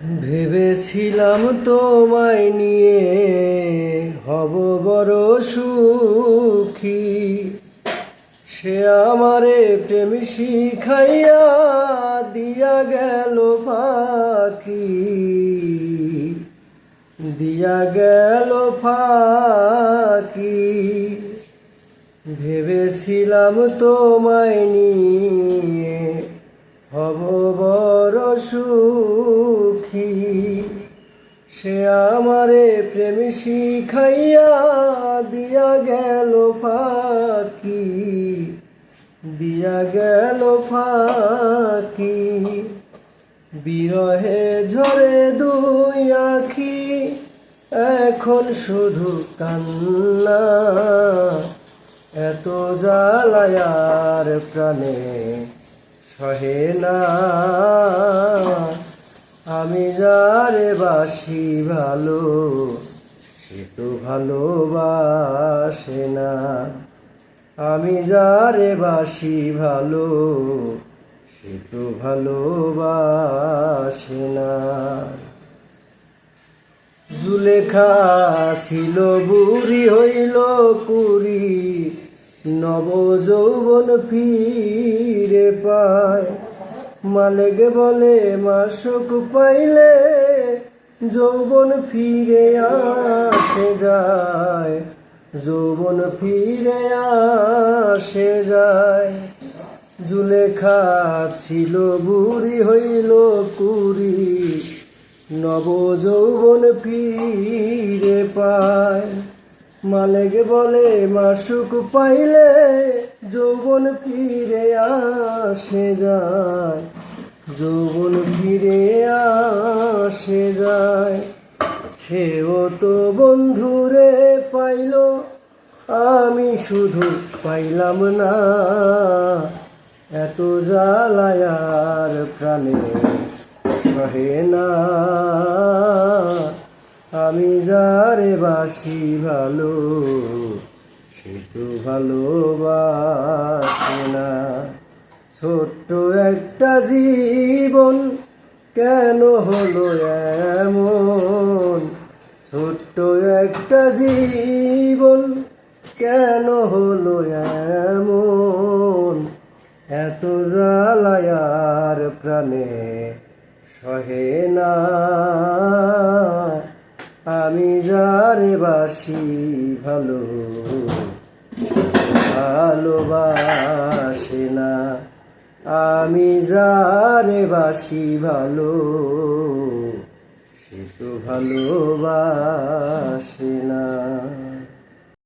ভেবেছিলাম তোমায় নিয়ে হব বড় সুখী, সে আমারে প্রেম শিখাইয়া দিয়া গেল ফাঁকি, দিয়া গেল ফাঁকি। ভেবেছিলাম তোমায় নিয়ে হব বড় সুখী, সে আমারে প্রেম শিখাইয়া দিয়া গেল ফাঁকি, দিয়া গেল ফাঁকি। বিরহে ঝরে দুই আখি, এখন শুধু কান্না, এত জ্বালায়ার প্রাণে সহে না। আমি যারে বাসি ভালো, সে তো ভালোবাসে না। আমি যারে বাসি ভালো, সে তো ভালোবাসে না। জুলেখা ছিল বুড়ি হইল কুড়ি, নব যৌবন ফিরে পায়। মালিক বলে মাসুক পাইলে যৌবন ফিরে আসে যায়, যৌবন ফিরে আসে যায়। জুলেখা ছিল বুড়ি হইল কুড়ি, নব যৌবন ফিরে পায়। মালিক বলে মাসুক পাইলে যৌবন ফিরে আসে যায়, যৌবন ফিরে আসে যায়। সেও তো বন্ধুরে পাইল, আমি শুধু পাইলাম না। এত জ্বালায়ার প্রাণে সহে না। আমি যারে বাসি ভালো, সে তো ভালোবাসে না। ছোট্ট একটা জীবন কেন হলো এমন, ছোট্ট একটা জীবন কেন হলো এমন। এত জ্বালায়ার প্রাণে সহে না। আমি যারে বাসি ভালো, ভালোবাসে না। আমি যারে বাসি ভালো, সে তো ভালোবাসে না।